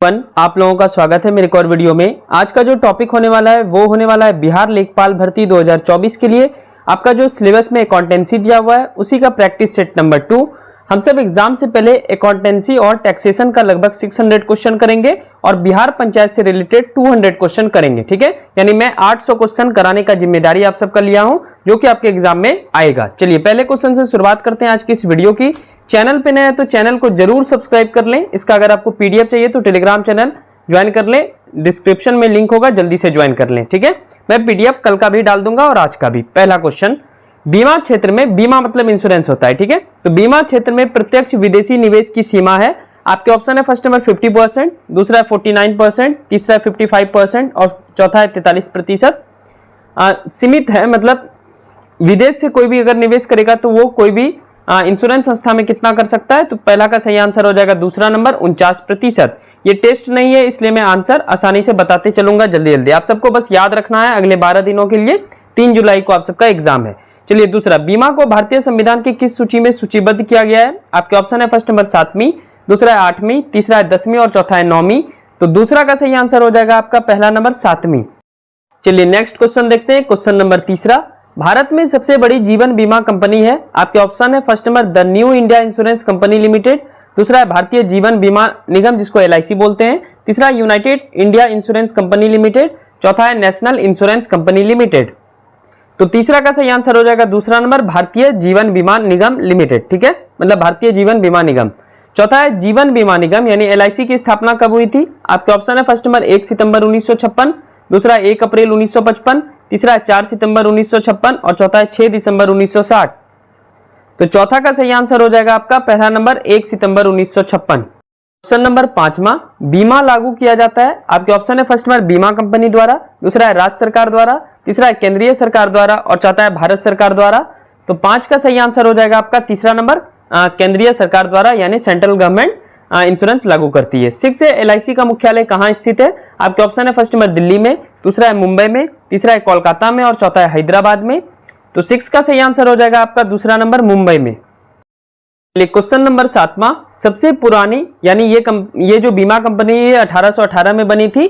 आप लोगों का स्वागत है मेरे एक और वीडियो में। आज का जो टॉपिक होने वाला है वो होने वाला है बिहार लेखपाल भर्ती 2024 के लिए आपका जो सिलेबस में अकाउंटेंसी दिया हुआ है उसी का प्रैक्टिस सेट नंबर 2। हम सब एग्जाम से पहले अकाउंटेंसी और टैक्सेशन का लगभग 600 क्वेश्चन करेंगे और बिहार पंचायत से रिलेटेड 200 क्वेश्चन करेंगे, ठीक है। यानी मैं 800 क्वेश्चन कराने का जिम्मेदारी आप सबका लिया हूं जो कि आपके एग्जाम में आएगा। चलिए पहले क्वेश्चन से शुरुआत करते हैं आज की इस वीडियो की। चैनल पे नए हैं तो चैनल को जरूर सब्सक्राइब कर लें। इसका अगर आपको पीडीएफ चाहिए तो टेलीग्राम चैनल ज्वाइन कर लें, डिस्क्रिप्शन में लिंक होगा, जल्दी से ज्वाइन कर लें, ठीक है। मैं पीडीएफ कल का भी डाल दूंगा और आज का भी। पहला क्वेश्चन, बीमा क्षेत्र में, बीमा मतलब इंश्योरेंस होता है, ठीक है। तो बीमा क्षेत्र में प्रत्यक्ष विदेशी निवेश की सीमा है, आपके ऑप्शन है फर्स्ट नंबर 50%, दूसरा है 49%, तीसरा है 55% और चौथा है 43%। सीमित है, मतलब विदेश से कोई भी अगर निवेश करेगा तो वो कोई भी इंश्योरेंस संस्था में कितना कर सकता है। तो पहला का सही आंसर हो जाएगा दूसरा नंबर 49%। ये टेस्ट नहीं है इसलिए मैं आंसर आसानी से बताते चलूंगा जल्दी जल्दी। आप सबको बस याद रखना है अगले 12 दिनों के लिए, 3 जुलाई को आप सबका एग्जाम है। चलिए दूसरा, बीमा को भारतीय संविधान की किस सूची में सूचीबद्ध किया गया है। आपके ऑप्शन है फर्स्ट नंबर 7वीं, दूसरा है 8वीं, तीसरा है 10वीं और चौथा है 9वीं। तो दूसरा का सही आंसर हो जाएगा आपका पहला नंबर 7वीं। चलिए नेक्स्ट क्वेश्चन देखते हैं। क्वेश्चन नंबर तीसरा, भारत में सबसे बड़ी जीवन बीमा कंपनी है। आपके ऑप्शन है first number the new India insurance company limited, दूसरा है भारतीय जीवन बीमा निगम जिसको LIC बोलते हैं, तीसरा United India insurance company limited, चौथा है नेशनल इंश्योरेंस कंपनी लिमिटेड। तो तीसरा का सही आंसर हो जाएगा दूसरा नंबर भारतीय जीवन बीमा निगम लिमिटेड, ठीक है, मतलब भारतीय जीवन बीमा निगम। चौथा है जीवन बीमा निगम यानी LIC की स्थापना कब हुई थी। आपके ऑप्शन है फर्स्ट नंबर 1 सितंबर 1956, दूसरा 1 अप्रैल 1955, तीसरा है 4 सितंबर 1956 और चौथा है 6 दिसंबर 1960। तो चौथा का सही आंसर हो जाएगा आपका पहला नंबर 1 सितंबर 1956। क्वेश्चन नंबर 5वां, बीमा लागू किया जाता है। आपके ऑप्शन है फर्स्ट नंबर बीमा कंपनी द्वारा, दूसरा है राज्य सरकार द्वारा, तीसरा है केंद्रीय सरकार द्वारा और चौथा है भारत सरकार द्वारा। तो 5 का सही आंसर हो जाएगा आपका तीसरा नंबर केंद्रीय सरकार द्वारा यानी सेंट्रल गवर्नमेंट इंश्योरेंस लागू करती है। 6 है LIC का मुख्यालय कहाँ स्थित है। आपके ऑप्शन है फर्स्ट नंबर दिल्ली में, दूसरा है मुंबई में, तीसरा है कोलकाता में और चौथा है हैदराबाद में। तो 6 का सही आंसर हो जाएगा आपका दूसरा नंबर मुंबई में। क्वेश्चन नंबर 7वां, सबसे पुरानी यानी ये जो बीमा कंपनी है 1818 में बनी थी।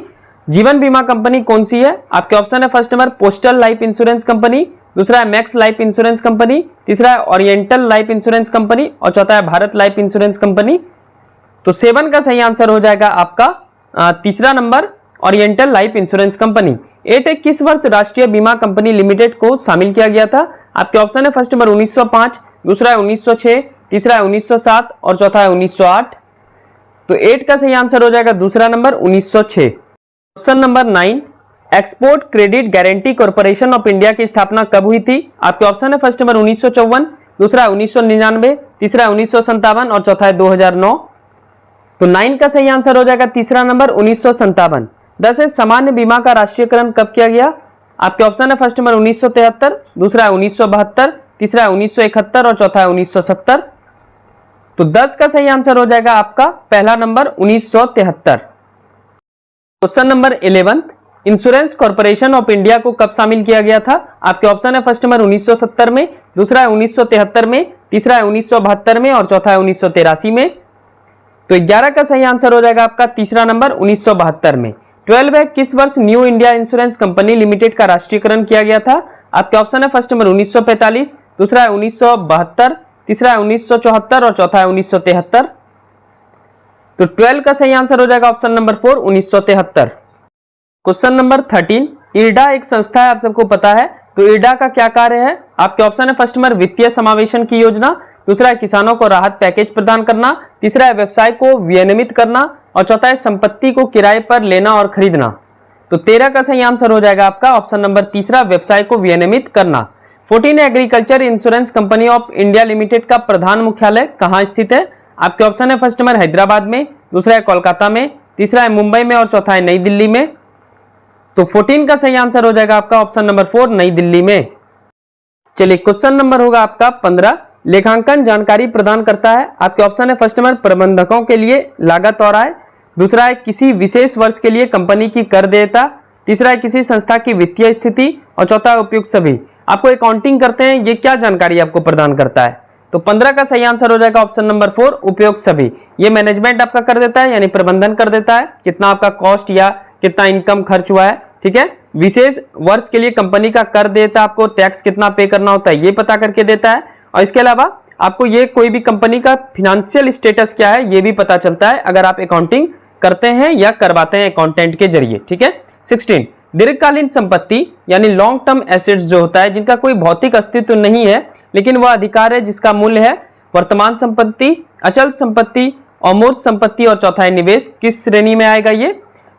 जीवन बीमा कंपनी कौन सी है। आपके ऑप्शन है first number postal life insurance company, दूसरा है मैक्स लाइफ इंश्योरेंस कंपनी, तीसरा है ओरिएंटल लाइफ इंश्योरेंस कंपनी और चौथा है भारत लाइफ इंश्योरेंस कंपनी। तो 7 का सही आंसर हो जाएगा आपका तीसरा number oriental life insurance company. 8 किस वर्ष राष्ट्रीय बीमा कंपनी लिमिटेड को शामिल किया गया था। आपके ऑप्शन है फर्स्ट नंबर 1905, दूसरा है 1906, तीसरा है 1907 और चौथा है 1908। तो 8 का सही आंसर हो जाएगा दूसरा number 1906। Question number 9, export credit guarantee corporation of India की स्थापना कब हुई थी। आपके ऑप्शन है फर्स्ट नंबर 1954, दूसरा है 1999, तीसरा है 1957 और चौथा है 2009। तो 9 का सही आंसर हो जाएगा तीसरा नंबर 1957। 10 है सामान्य बीमा का राष्ट्रीयकरण कब किया गया। आपके ऑप्शन है फर्स्ट नंबर 1973, दूसरा है 1972, तीसरा है 1971 और चौथा है 1970। तो 10 का सही आंसर हो जाएगा आपका पहला number 1973। Question number 11, insurance corporation of India को कब शामिल किया गया था। आपके ऑप्शन है फर्स्ट नंबर 1970 में, दूसरा है 1973 में, तीसरा है 1972 में और चौथा है 1983 में। तो 11 का सही आंसर हो जाएगा आपका तीसरा नंबर 1972 में। 12 है किस वर्ष new India insurance company limited का राष्ट्रीयकरण किया गया था। आपके ऑप्शन है फर्स्ट नंबर 1945, दूसरा है 1972, तीसरा है 1974 और चौथा है 1973। तो 12 का सही आंसर हो जाएगा option number 4 1973। Question number 13, IRDA एक संस्था है, आप सबको पता है। तो IRDA का क्या कार्य है। आपके ऑप्शन है फर्स्ट नंबर वित्तीय समावेशन की योजना, दूसरा है किसानों को राहत पैकेज प्रदान करना, तीसरा है व्यवसाय को विनियमित करना और चौथा है संपत्ति को किराए पर लेना और खरीदना। तो 13 का सही आंसर हो जाएगा आपका ऑप्शन नंबर तीसरा व्यवसाय को विनियमित करना। 14 agriculture insurance company of India limited का प्रधान मुख्यालय कहाँ स्थित है। आपके ऑप्शन है फर्स्ट नंबर हैदराबाद में, दूसरा है कोलकाता में, तीसरा है मुंबई में और चौथा है नई दिल्ली में। तो 14 का सही आंसर हो जाएगा आपका ऑप्शन नंबर 4 नई दिल्ली में। चलिए क्वेश्चन नंबर होगा आपका 15, लेखांकन जानकारी प्रदान करता है। आपके ऑप्शन है फर्स्ट नंबर प्रबंधकों के लिए लागत और आय, दूसरा है किसी विशेष वर्ष के लिए कंपनी की कर देयता, तीसरा है किसी संस्था की वित्तीय स्थिति और चौथा है उपयुक्त सभी। आपको अकाउंटिंग करते हैं, ये क्या जानकारी आपको प्रदान करता है। तो 15 का सही आंसर हो जाएगा ऑप्शन नंबर 4 उपयुक्त सभी। ये मैनेजमेंट आपका कर देता है, यानी प्रबंधन कर देता है, कितना आपका कॉस्ट या कितना इनकम खर्च हुआ है, ठीक है। विशेष वर्ष के लिए कंपनी का कर देता है, आपको टैक्स कितना पे करना होता है ये पता करके देता है, और इसके अलावा आपको ये कोई भी कंपनी का फिनेंशियल स्टेटस क्या है ये भी पता चलता है अगर आप अकाउंटिंग करते हैं या करवाते हैं अकाउंटेंट के जरिए, ठीक है। 16 दीर्घकालीन संपत्ति यानी लॉन्ग टर्म एसेट्स जो होता है जिनका कोई भौतिक अस्तित्व नहीं है लेकिन वह अधिकार है जिसका मूल्य है वर्तमान संपत्ति, अचल संपत्ति, अमूर्त संपत्ति और चौथा है निवेश, किस श्रेणी में आएगा ये?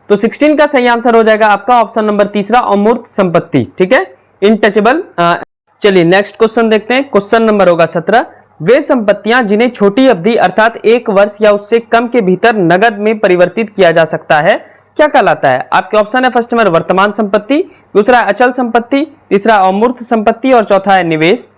तो 16 का सही आंसर हो जाएगा आपका ऑप्शन नंबर तीसरा अमूर्त संपत्ति, ठीक है, इनटचेबल। चलिए नेक्स्ट क्वेश्चन देखते हैं। क्वेश्चन नंबर होगा 17 वे संपत्तियां जिन्हें छोटी अवधि अर्थात 1 वर्ष या उससे कम के भीतर नगद में परिवर्तित किया जा सकता है क्या कहलाता है? आपके ऑप्शन है फर्स्ट नंबर वर्तमान संपत्ति, दूसरा अचल संपत्ति, तीसरा अमूर्त संपत्ति और चौथा है निवेश।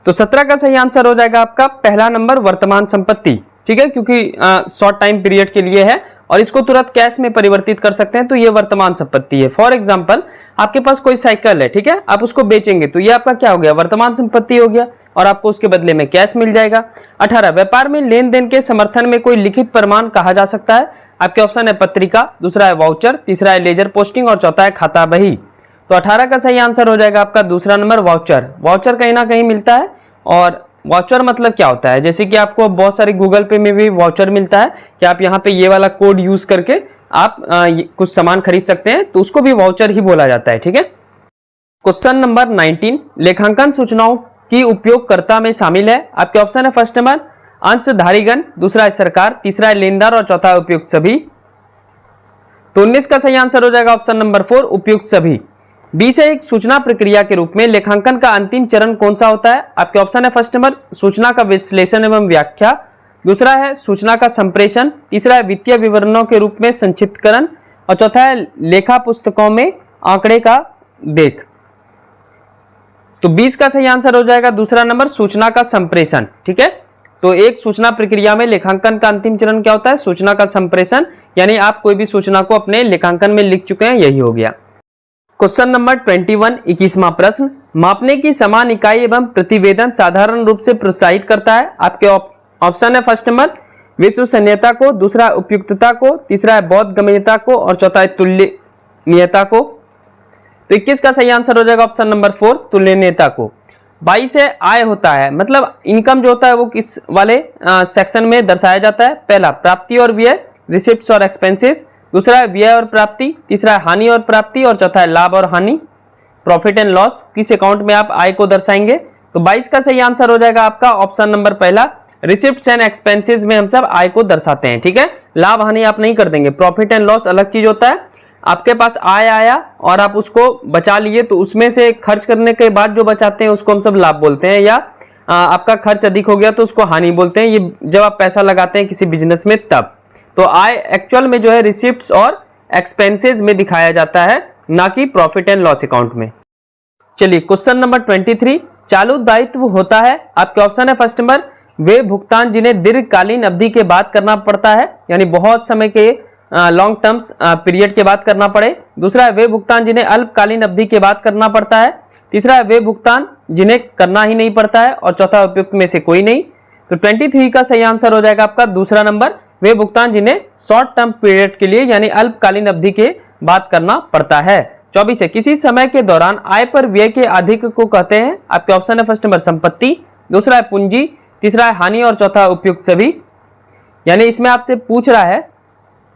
तो 17 का सही आंसर हो जाएगा आपका पहला नंबर वर्तमान संपत्ति, ठीक है, क्योंकि शॉर्ट टाइम पीरियड के लिए है और इसको तुरंत कैश में परिवर्तित कर सकते हैं, तो ये वर्तमान संपत्ति है। फॉर एग्जांपल आपके पास कोई साइकिल है, ठीक है, आप उसको बेचेंगे तो ये आपका क्या हो गया? वर्तमान संपत्ति हो गया और आपको उसके बदले में कैश मिल जाएगा। 18 व्यापार में लेन देन के समर्थन में कोई लिखित प्रमाण कहा जा सकता है? आपके ऑप्शन है पत्रिका, दूसरा है वाउचर, तीसरा है लेजर पोस्टिंग और चौथा है खाता बही। तो 18 का सही आंसर हो जाएगा आपका दूसरा नंबर वाउचर। वाउचर कहीं ना कहीं मिलता है, और वाउचर मतलब क्या होता है? जैसे कि आपको बहुत सारे गूगल पे में भी वाउचर मिलता है कि आप यहाँ पे ये वाला कोड यूज करके आप कुछ सामान खरीद सकते हैं, तो उसको भी वाउचर ही बोला जाता है, ठीक है। क्वेश्चन नंबर 19 लेखांकन सूचनाओं की उपयोगकर्ता में शामिल है। आपके ऑप्शन है फर्स्ट नंबर अंशधारीगण, दूसरा है सरकार, तीसरा है लेनदार और चौथा है उपयुक्त सभी। तो 19 का सही आंसर हो जाएगा ऑप्शन नंबर 4 उपयुक्त सभी। 20 है एक सूचना प्रक्रिया के रूप में लेखांकन का अंतिम चरण कौन सा होता है? आपके ऑप्शन है फर्स्ट नंबर सूचना का विश्लेषण एवं व्याख्या, दूसरा है सूचना का संप्रेषण, तीसरा है वित्तीय विवरणों के रूप में संक्षिप्तकरण और चौथा है लेखा पुस्तकों में आंकड़े का देख। तो 20 का सही आंसर हो जाएगा दूसरा नंबर सूचना का संप्रेषण, ठीक है। तो एक सूचना प्रक्रिया में लेखांकन का अंतिम चरण क्या होता है? सूचना का संप्रेषण, यानी आप कोई भी सूचना को अपने लेखांकन में लिख चुके हैं, यही हो गया। क्वेश्चन नंबर 21 21वां प्रश्न मापने की समान इकाई एवं प्रतिवेदन साधारण रूप से प्रोत्साहित करता है। आपके ऑप्शन है फर्स्ट नंबर विश्वसनीयता को, दूसरा उपयुक्तता को, तीसरा है बोधगम्यता को और चौथा है तुल्यनीयता को। तो 21 का सही आंसर हो जाएगा ऑप्शन नंबर 4 तुल्यनीयता को। 22 है आय होता है, मतलब इनकम जो होता है वो किस वाले सेक्शन में दर्शाया जाता है? पहला प्राप्ति और व्यय, रिसिप्ट्स और एक्सपेंसेस, दूसरा है व्यय और प्राप्ति, तीसरा है हानि और प्राप्ति और चौथा है लाभ और हानि, प्रॉफिट एंड लॉस। किस अकाउंट में आप आय को दर्शाएंगे? तो 22 का सही आंसर हो जाएगा आपका ऑप्शन नंबर पहला रिसिप्ट्स एंड एक्सपेंसेस में हम सब आय को दर्शाते हैं, ठीक है। लाभ हानि आप नहीं कर देंगे। प्रॉफिट एंड लॉस अलग चीज होता है, आपके पास आय आया और आप उसको बचा लिए तो उसमें से खर्च करने के बाद जो बचाते हैं उसको हम सब लाभ बोलते हैं, या आपका खर्च अधिक हो गया तो उसको हानि बोलते हैं। ये जब आप पैसा लगाते हैं किसी बिजनेस में तब। तो आय एक्चुअल में जो है रिसिप्ट्स और एक्सपेंसेस में दिखाया जाता है, ना कि प्रॉफिट एंड लॉस अकाउंट में। चलिए क्वेश्चन नंबर 23 चालू दायित्व होता है। आपके ऑप्शन है फर्स्ट नंबर वे भुगतान जिन्हें दीर्घकालीन अवधि के बाद करना पड़ता है, यानी बहुत समय के लॉन्ग टर्म्स पीरियड के बाद करना पड़े, दूसरा है वे भुगतान जिन्हें अल्पकालीन अवधि के बाद करना पड़ता है, तीसरा है वे भुगतान जिन्हें करना ही नहीं पड़ता है और चौथा उपयुक्त में से कोई नहीं। तो 23 का सही आंसर हो जाएगा आपका दूसरा नंबर वे भुगतान जिन्हें शॉर्ट टर्म पीरियड के लिए यानी अल्पकालीन अवधि के बाद करना पड़ता है। 24 है किसी समय के दौरान आय पर व्यय के अधिक को कहते हैं। आपके ऑप्शन है फर्स्ट नंबर संपत्ति, दूसरा है पूंजी, तीसरा है हानि और चौथा उपयुक्त सभी। यानी इसमें आपसे पूछ रहा है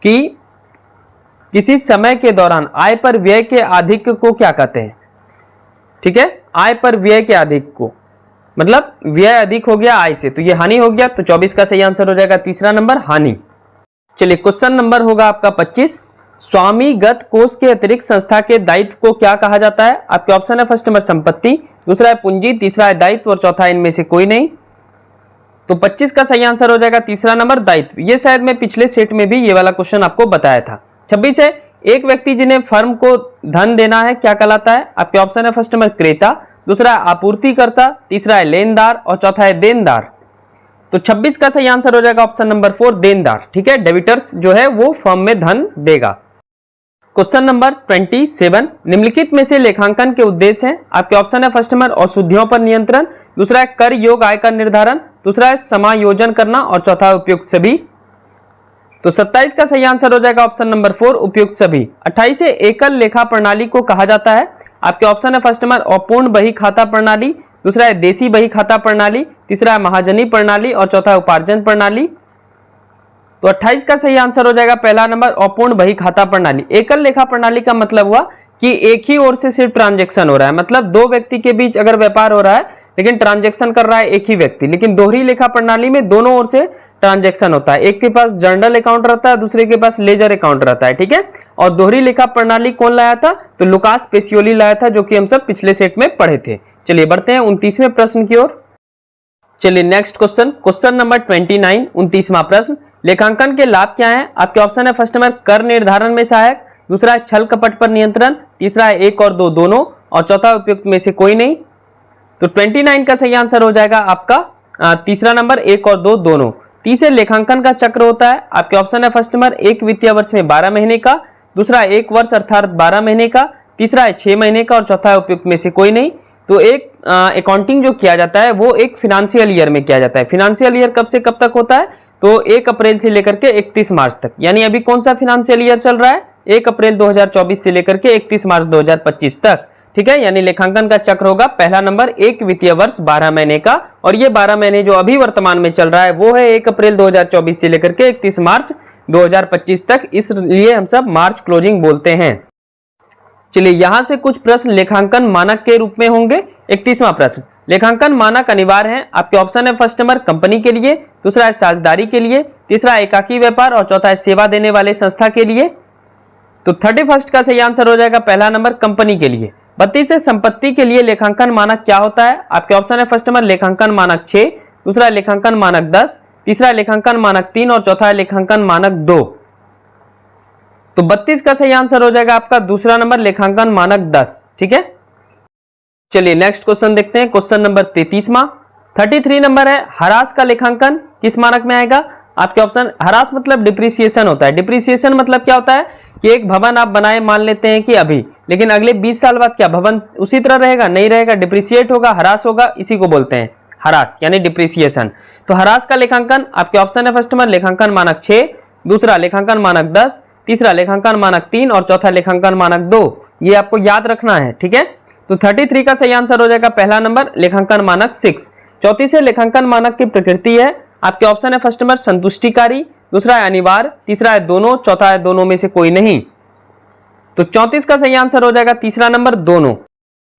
कि किसी समय के दौरान आय पर व्यय के अधिक को क्या कहते हैं, ठीक है। आय पर व्यय के अधिक को मतलब व्यय अधिक हो गया आय से, तो ये हानि हो गया। तो 24 का सही आंसर हो जाएगा तीसरा नंबर हानि। चलिए क्वेश्चन नंबर होगा आपका 25 स्वामीगत कोष के अतिरिक्त संस्था के दायित्व को क्या कहा जाता है। आपके ऑप्शन है फर्स्ट नंबर संपत्ति, दूसरा है पूंजी, तीसरा है दायित्व और चौथा इनमें से कोई नहीं। तो 25 का सही आंसर हो जाएगा तीसरा नंबर दायित्व। ये शायद मैं पिछले सेट में भी ये वाला क्वेश्चन आपको बताया था। 26 है एक व्यक्ति जिन्हें फर्म को धन देना है क्या कहलाता है। आपके ऑप्शन है फर्स्ट नंबर क्रेता, दूसरा है आपूर्तिकर्ता, तीसरा है लेनदार और चौथा है देनदार। तो 26 का सही आंसर हो जाएगा ऑप्शन नंबर 4 देनदार, ठीक है। डेबिटर्स जो है वो फर्म में धन देगा। क्वेश्चन नंबर 27, निम्नलिखित में से लेखांकन के उद्देश्य हैं। आपके ऑप्शन है फर्स्ट नंबर अशुद्धियों पर नियंत्रण, दूसरा है कर योग्य आय का निर्धारण, दूसरा है समायोजन करना और चौथा है उपयुक्त सभी। तो 27 का सही आंसर हो जाएगा ऑप्शन नंबर 4 उपयुक्त सभी। 28 है एकल लेखा प्रणाली को कहा जाता है। आपके ऑप्शन है फर्स्ट नंबर अपूर्ण बही खाता प्रणाली, दूसरा है देशी बही खाता प्रणाली, तीसरा है महाजनी प्रणाली और चौथा है उपार्जन प्रणाली। तो 28 का सही आंसर हो जाएगा पहला नंबर अपूर्ण बही खाता प्रणाली। एकल लेखा प्रणाली का मतलब हुआ कि एक ही ओर से सिर्फ ट्रांजैक्शन हो रहा है, मतलब दो व्यक्ति के बीच अगर व्यापार हो रहा है लेकिन ट्रांजैक्शन कर रहा है एक ही व्यक्ति। लेकिन दोहरी लेखा प्रणाली में दोनों ओर से ट्रांजैक्शन होता है, एक के पास जर्नल अकाउंट रहता है, दूसरे के पास लेजर अकाउंट रहता है, ठीक है। और दोहरी लेखा प्रणाली कौन लाया था? तो लुकास पेसियोली लाया था, जो कि हम सब पिछले सेट में पढ़े थे। चलिए बढ़ते हैं 29वें प्रश्न की ओर। चलिए नेक्स्ट क्वेश्चन, क्वेश्चन नंबर 29, 29वां प्रश्न, लेखांकन के लाभ क्या हैं? आपके ऑप्शन है फर्स्ट नंबर कर निर्धारण में सहायक, दूसरा है छल कपट पर नियंत्रण, तीसरा है 1 और 2 दोनों और चौथा उपयुक्त में से कोई नहीं। तो 29 का सही आंसर हो जाएगा आपका तीसरा नंबर 1 और 2 दोनों। तीसरे लेखांकन का चक्र होता है। आपके ऑप्शन है फर्स्ट नंबर एक वित्तीय वर्ष में 12 महीने का, दूसरा है 1 वर्ष अर्थात 12 महीने का, तीसरा है 6 महीने का और चौथा है उपयुक्त में से कोई नहीं। तो एक अकाउंटिंग जो किया जाता है वो एक फिनेंशियल ईयर में किया जाता है। फिनेंशियल ईयर कब से कब तक होता है? तो 1 अप्रैल से लेकर के 31 मार्च तक। यानी अभी कौन सा फिनेंशियल ईयर चल रहा है? 1 अप्रैल 2024 से लेकर के 31 मार्च 2025 तक, ठीक है। यानी लेखांकन का चक्र होगा पहला नंबर एक वित्तीय वर्ष 12 महीने का, और ये 12 महीने जो अभी वर्तमान में चल रहा है वो है 1 अप्रैल 2024 से लेकर के 31 मार्च 2025 तक, इसलिए हम सब मार्च क्लोजिंग बोलते हैं। चलिए यहां से कुछ प्रश्न लेखांकन मानक के रूप में होंगे। 31वां प्रश्न, लेखांकन मानक अनिवार्य हैं। आपके ऑप्शन है फर्स्ट नंबर कंपनी के लिए, दूसरा है साझेदारी के लिए, तीसरा है एकाकी व्यापार और चौथा है सेवा देने वाले संस्था के लिए। तो 31 का सही आंसर हो जाएगा पहला नंबर कंपनी के लिए। 32 है संपत्ति के लिए लेखांकन मानक क्या होता है? आपके ऑप्शन है फर्स्ट नंबर लेखांकन मानक 6, दूसरा है लेखांकन मानक 10, तीसरा है लेखांकन मानक 3 और चौथा है लेखांकन मानक 2। तो 32 का सही आंसर हो जाएगा आपका दूसरा नंबर लेखांकन मानक 10, ठीक है। चलिए नेक्स्ट क्वेश्चन देखते हैं, क्वेश्चन नंबर 33वां। 33 नंबर है हरास का लेखांकन किस मानक में आएगा? आपके ऑप्शन, हरास मतलब डिप्रिसिएशन होता है। डिप्रिसिएशन मतलब क्या होता है कि एक भवन आप बनाए मान लेते हैं कि अभी, लेकिन अगले 20 साल बाद क्या भवन उसी तरह रहेगा? नहीं रहेगा, डिप्रिसिएट होगा, हरास होगा, इसी को बोलते हैं हरास यानी डिप्रिसिएशन। तो हरास का लेखांकन आपके ऑप्शन है फर्स्ट नंबर लेखांकन मानक 6, दूसरा लेखांकन मानक 10, तीसरा लेखांकन मानक 3 और चौथा लेखांकन मानक 2। ये आपको याद रखना है, ठीक है। तो 33 का सही आंसर हो जाएगा पहला नंबर लेखांकन मानक 6। 34 लेखांकन मानक की प्रकृति है। आपके ऑप्शन है फर्स्ट नंबर संतुष्टिकारी, दूसरा है अनिवार्य, तीसरा है दोनों, चौथा है दोनों में से कोई नहीं। तो 34 का सही आंसर हो जाएगा तीसरा नंबर दोनों।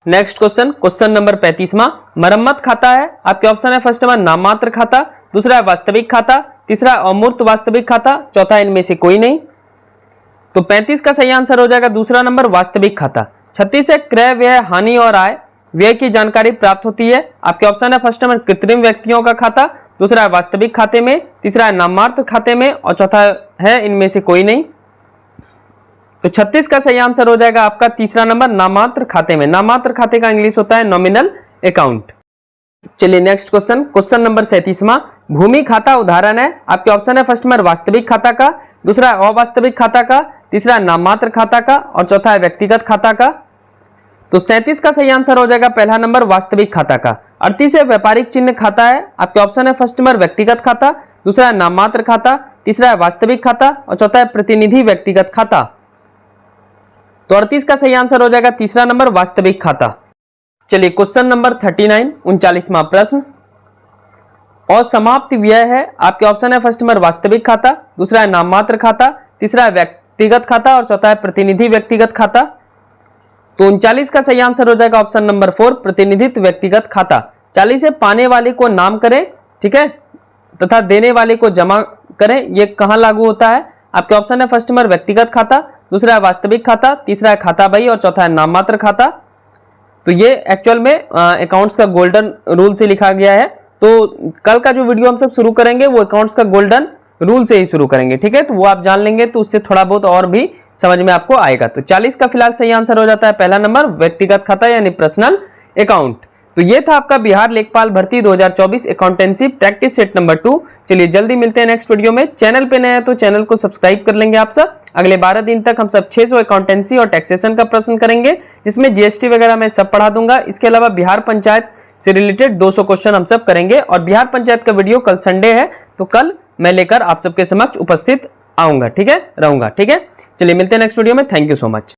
नेक्स्ट क्वेश्चन, क्वेश्चन नंबर 35वां, मरम्मत खाता है। आपके ऑप्शन है फर्स्ट नंबर नाममात्र खाता, दूसरा है वास्तविक खाता, तीसरा है अमूर्त वास्तविक खाता, चौथा इनमें से कोई नहीं। तो 35 का सही आंसर हो जाएगा दूसरा नंबर वास्तविक खाता। 36 है क्रय व्यय हानि और आय व्यय की जानकारी प्राप्त होती है। आपके ऑप्शन है फर्स्ट नंबर कृत्रिम व्यक्तियों का खाता, दूसरा है वास्तविक खाते में, तीसरा है नाममात्र खाते में और चौथा है इनमें से कोई नहीं। तो 36 का सही आंसर हो जाएगा आपका तीसरा नंबर नाममात्र खाते में। नाममात्र खाते का इंग्लिश होता है नॉमिनल अकाउंट। चलिए नेक्स्ट क्वेश्चन, क्वेश्चन नंबर 37वां, भूमि खाता उदाहरण है। आपके ऑप्शन है फर्स्ट नंबर वास्तविक खाता का, दूसरा है अवास्तविक खाता का, तीसरा है नाममात्र खाता का और चौथा है व्यक्तिगत खाता का। तो 37 का सही आंसर हो जाएगा पहला नंबर वास्तविक खाता का। 38 है व्यापारिक चिन्ह खाता है। आपके ऑप्शन है फर्स्ट नंबर व्यक्तिगत खाता, दूसरा है नाममात्र खाता, तीसरा है वास्तविक खाता और चौथा है प्रतिनिधि व्यक्तिगत खाता। तो 38 का सही आंसर हो जाएगा तीसरा नंबर वास्तविक खाता। चलिए क्वेश्चन नंबर 39, 39वां प्रश्न, और समाप्त व्यय है। आपके ऑप्शन है फर्स्ट नंबर वास्तविक खाता, दूसरा है नाममात्र खाता, तीसरा है व्यक्तिगत खाता और चौथा है प्रतिनिधि व्यक्तिगत खाता। तो 39 का सही आंसर हो जाएगा ऑप्शन नंबर 4 प्रतिनिधित्व व्यक्तिगत खाता। 40 से पाने वाले को नाम करें, ठीक है, तथा देने वाले को जमा करें। ये कहां लागू होता है? आपके ऑप्शन है फर्स्ट नंबर व्यक्तिगत खाता, दूसरा है वास्तविक खाता, तीसरा है खाता बही और चौथा है नाममात्र खाता। तो ये एक्चुअल में अकाउंट्स का गोल्डन रूल से लिखा गया है। तो कल का जो वीडियो हम सब शुरू करेंगे वो अकाउंट्स का गोल्डन रूल से ही शुरू करेंगे, ठीक है। तो वो आप जान लेंगे तो उससे थोड़ा बहुत और भी समझ में आपको आएगा। तो 40 का फिलहाल सही आंसर हो जाता है पहला नंबर व्यक्तिगत खाता यानी पर्सनल अकाउंट। तो ये था आपका बिहार लेखपाल भर्ती 2024 अकाउंटेंसी प्रैक्टिस सेट नंबर 2। चलिए जल्दी मिलते हैं नेक्स्ट वीडियो में। चैनल पे नए हैं तो चैनल को सब्सक्राइब कर लेंगे आप सब। अगले 12 दिन तक हम सब 600 अकाउंटेंसी और टैक्सेशन का प्रश्न करेंगे, जिसमें जीएसटी वगैरह मैं सब पढ़ा दूंगा। इसके अलावा बिहार पंचायत से रिलेटेड 200 क्वेश्चन हम सब करेंगे। और बिहार पंचायत का वीडियो कल संडे है, तो कल मैं लेकर आप सबके समक्ष उपस्थित आऊंगा, ठीक है, रहूंगा, ठीक है। चलिए मिलते हैं नेक्स्ट वीडियो में। Thank you so much.